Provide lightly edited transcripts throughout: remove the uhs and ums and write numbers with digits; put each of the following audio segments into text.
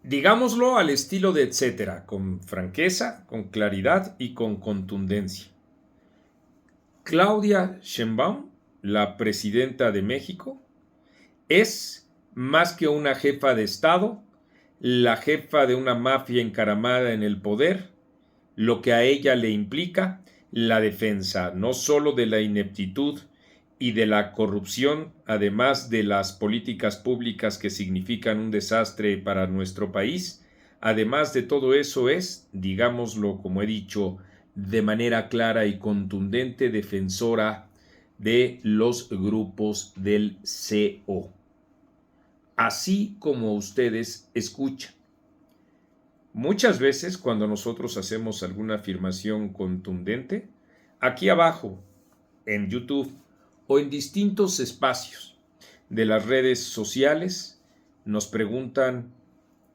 Digámoslo al estilo de etcétera, con franqueza, con claridad y con contundencia. Claudia Sheinbaum, la presidenta de México, es más que una jefa de Estado, la jefa de una mafia encaramada en el poder, lo que a ella le implica la defensa no solo de la ineptitud y de la corrupción, además de las políticas públicas que significan un desastre para nuestro país. Además de todo eso es, digámoslo como he dicho, de manera clara y contundente, defensora de los grupos del CO. Así como ustedes escuchan. Muchas veces cuando nosotros hacemos alguna afirmación contundente, aquí abajo, en YouTube o en distintos espacios de las redes sociales, nos preguntan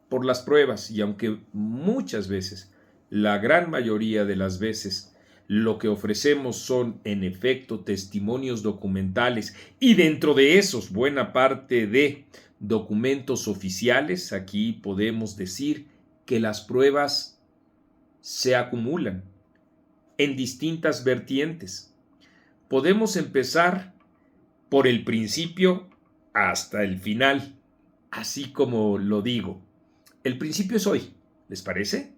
por las pruebas y aunque muchas veces, la gran mayoría de las veces, lo que ofrecemos son en efecto testimonios documentales y dentro de esos buena parte de documentos oficiales, aquí podemos decir que las pruebas se acumulan en distintas vertientes. Podemos empezar por el principio hasta el final, así como lo digo. El principio es hoy, ¿les parece?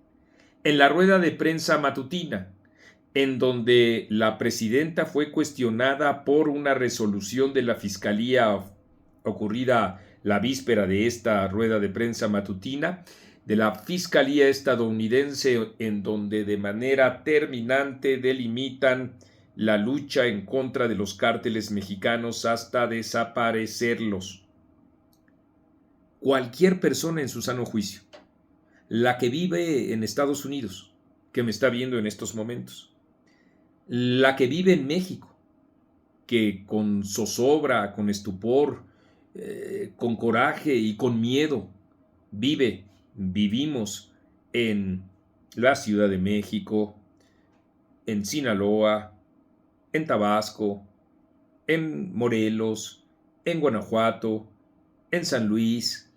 En la rueda de prensa matutina, en donde la presidenta fue cuestionada por una resolución de la Fiscalía ocurrida la víspera de esta rueda de prensa matutina, de la Fiscalía estadounidense, en donde de manera terminante delimitan la lucha en contra de los cárteles mexicanos hasta desaparecerlos. Cualquier persona en su sano juicio, la que vive en Estados Unidos, que me está viendo en estos momentos, la que vive en México, que con zozobra, con estupor, con coraje y con miedo vivimos en la Ciudad de México, en Sinaloa, en Tabasco, en Morelos, en Guanajuato, en San Luis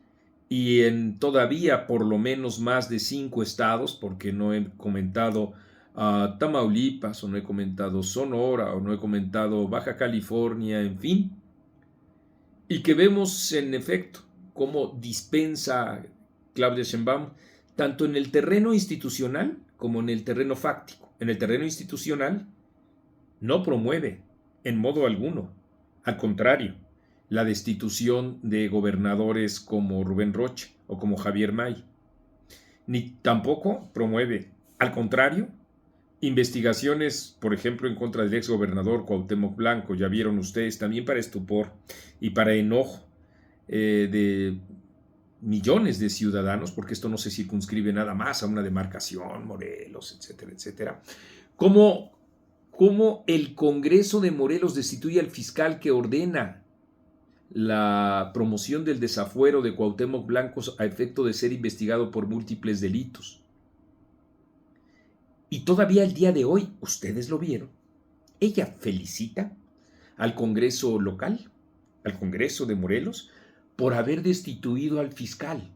y en todavía por lo menos más de 5 estados, porque no he comentado Tamaulipas, o no he comentado Sonora, o no he comentado Baja California, en fin, y que vemos en efecto cómo dispensa Claudia Sheinbaum tanto en el terreno institucional como en el terreno fáctico. En el terreno institucional no promueve en modo alguno, al contrario, la destitución de gobernadores como Rubén Rocha o como Javier May, ni tampoco promueve, al contrario, investigaciones, por ejemplo, en contra del exgobernador Cuauhtémoc Blanco, ya vieron ustedes, también para estupor y para enojo de millones de ciudadanos, porque esto no se circunscribe nada más a una demarcación, Morelos, etcétera, etcétera. ¿Cómo el Congreso de Morelos destituye al fiscal que ordena la promoción del desafuero de Cuauhtémoc Blanco a efecto de ser investigado por múltiples delitos? Y todavía el día de hoy, ustedes lo vieron, ella felicita al Congreso local, al Congreso de Morelos, por haber destituido al fiscal.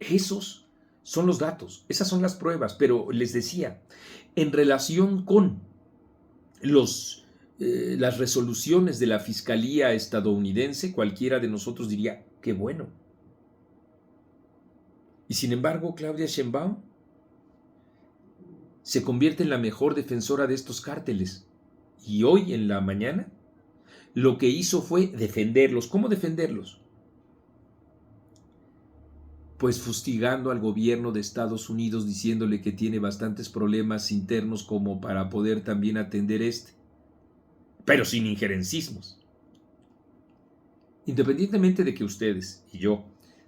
Esos son los datos, esas son las pruebas, pero les decía, en relación con las resoluciones de la Fiscalía estadounidense, cualquiera de nosotros diría, qué bueno. Y sin embargo, Claudia Sheinbaum se convierte en la mejor defensora de estos cárteles. Y hoy en la mañana lo que hizo fue defenderlos. ¿Cómo defenderlos? Pues fustigando al gobierno de Estados Unidos, diciéndole que tiene bastantes problemas internos como para poder también atender pero sin injerencismos. Independientemente de que ustedes y yo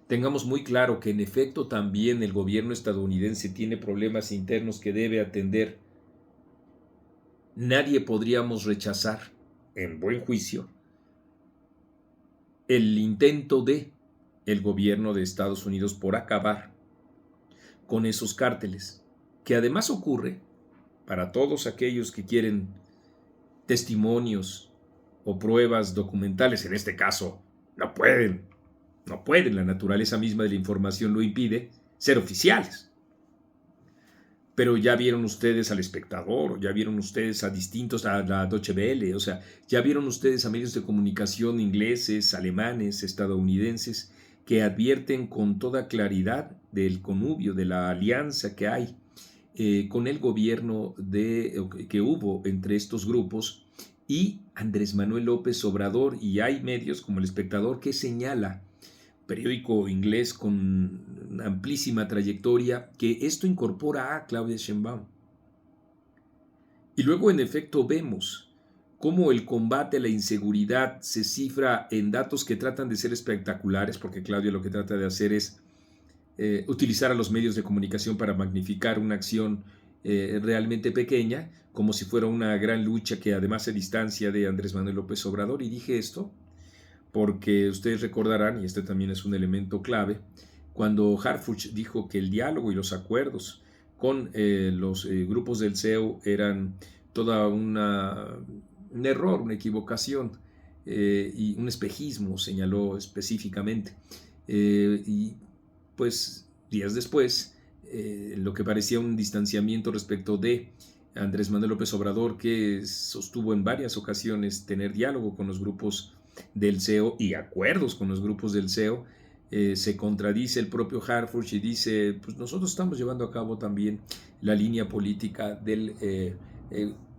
tengamos muy claro que en efecto también el gobierno estadounidense tiene problemas internos que debe atender, nadie podríamos rechazar, en buen juicio, el intento de el gobierno de Estados Unidos por acabar con esos cárteles, que además ocurre para todos aquellos que quieren testimonios o pruebas documentales, en este caso, no pueden No pueden, la naturaleza misma de la información lo impide, ser oficiales. Pero ya vieron ustedes al Espectador, ya vieron ustedes a la Deutsche Welle, o sea, ya vieron ustedes a medios de comunicación ingleses, alemanes, estadounidenses, que advierten con toda claridad del connubio, de la alianza que hay con el gobierno que hubo entre estos grupos y Andrés Manuel López Obrador, y hay medios como El Espectador que señala, periódico inglés con una amplísima trayectoria, que esto incorpora a Claudia Sheinbaum. Y luego, en efecto, vemos cómo el combate a la inseguridad se cifra en datos que tratan de ser espectaculares, porque Claudia lo que trata de hacer es utilizar a los medios de comunicación para magnificar una acción realmente pequeña, como si fuera una gran lucha que además se distancia de Andrés Manuel López Obrador. Y dije esto porque ustedes recordarán, y este también es un elemento clave, cuando Harfuch dijo que el diálogo y los acuerdos con los grupos del CEU eran toda un error, una equivocación y un espejismo, señaló específicamente. Y pues días después, lo que parecía un distanciamiento respecto de Andrés Manuel López Obrador, que sostuvo en varias ocasiones tener diálogo con los grupos del CEO y acuerdos con los grupos del CEO, se contradice el propio Harfuch y dice, pues nosotros estamos llevando a cabo también la línea política del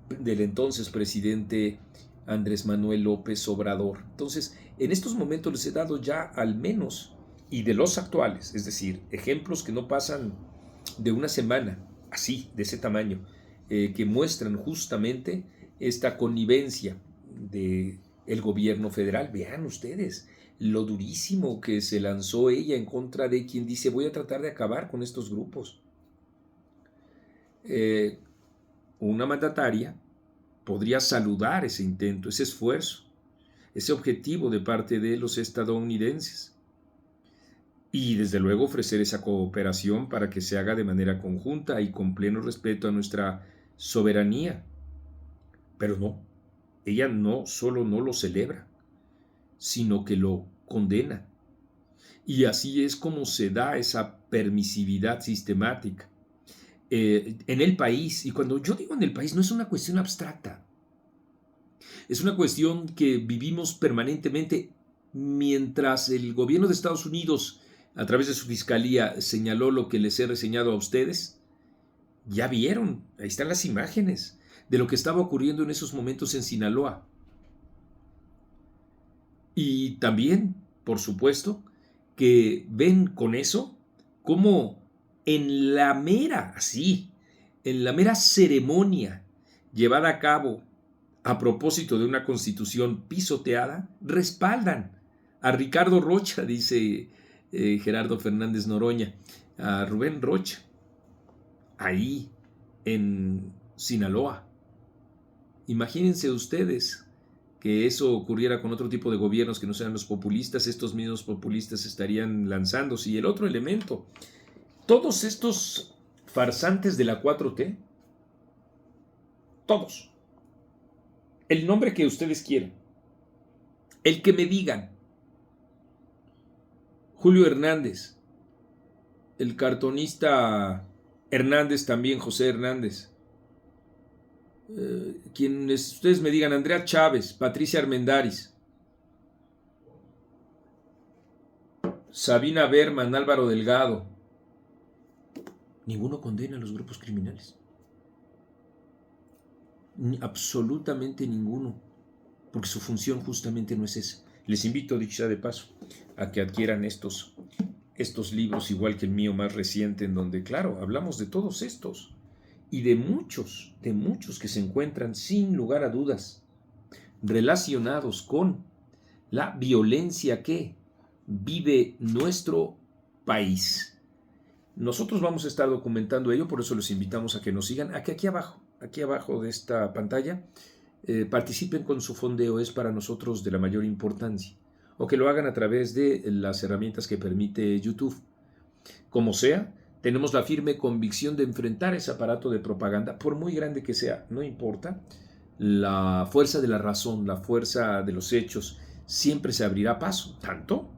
entonces presidente Andrés Manuel López Obrador. Entonces, en estos momentos les he dado ya al menos, y de los actuales, es decir, ejemplos que no pasan de una semana, así, de ese tamaño, que muestran justamente esta connivencia de el gobierno federal. Vean ustedes lo durísimo que se lanzó ella en contra de quien dice voy a tratar de acabar con estos grupos. Una mandataria podría saludar ese intento, ese esfuerzo, ese objetivo de parte de los estadounidenses y desde luego ofrecer esa cooperación para que se haga de manera conjunta y con pleno respeto a nuestra soberanía. Pero no, ella no solo no lo celebra, sino que lo condena. Y así es como se da esa permisividad sistemática en el país. Y cuando yo digo en el país, no es una cuestión abstracta, es una cuestión que vivimos permanentemente. Mientras el gobierno de Estados Unidos, a través de su fiscalía, señaló lo que les he reseñado a ustedes, ya vieron, ahí están las imágenes de lo que estaba ocurriendo en esos momentos en Sinaloa. Y también, por supuesto, que ven con eso cómo en la mera, así, en la mera ceremonia llevada a cabo a propósito de una constitución pisoteada, respaldan a Ricardo Rocha, dice Gerardo Fernández Noroña, a Rubén Rocha, ahí en Sinaloa. Imagínense ustedes que eso ocurriera con otro tipo de gobiernos que no sean los populistas. Estos mismos populistas estarían lanzándose. Y el otro elemento, todos estos farsantes de la 4T, todos, el nombre que ustedes quieran, el que me digan, Julio Hernández, el cartonista Hernández también, José Hernández, quienes ustedes me digan, Andrea Chávez, Patricia Armendáriz, Sabina Berman, Álvaro Delgado, ninguno condena a los grupos criminales. Absolutamente ninguno, porque su función justamente no es esa. Les invito, dicho sea de paso, a que adquieran estos libros, igual que el mío más reciente, en donde, claro, hablamos de todos estos y de muchos que se encuentran, sin lugar a dudas, relacionados con la violencia que vive nuestro país. Nosotros vamos a estar documentando ello, por eso los invitamos a que nos sigan, a que aquí abajo de esta pantalla, participen con su fondeo, es para nosotros de la mayor importancia, o que lo hagan a través de las herramientas que permite YouTube. Como sea, tenemos la firme convicción de enfrentar ese aparato de propaganda, por muy grande que sea, no importa. La fuerza de la razón, la fuerza de los hechos, siempre se abrirá paso, tanto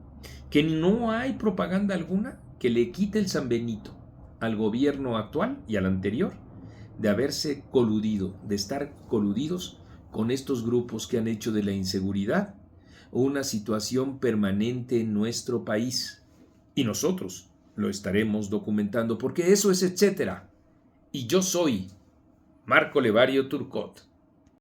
que no hay propaganda alguna que le quite el San Benito al gobierno actual y al anterior de haberse coludido, de estar coludidos con estos grupos que han hecho de la inseguridad una situación permanente en nuestro país. Y nosotros lo estaremos documentando, porque eso es etcétera. Y yo soy Marco Levario Turcot.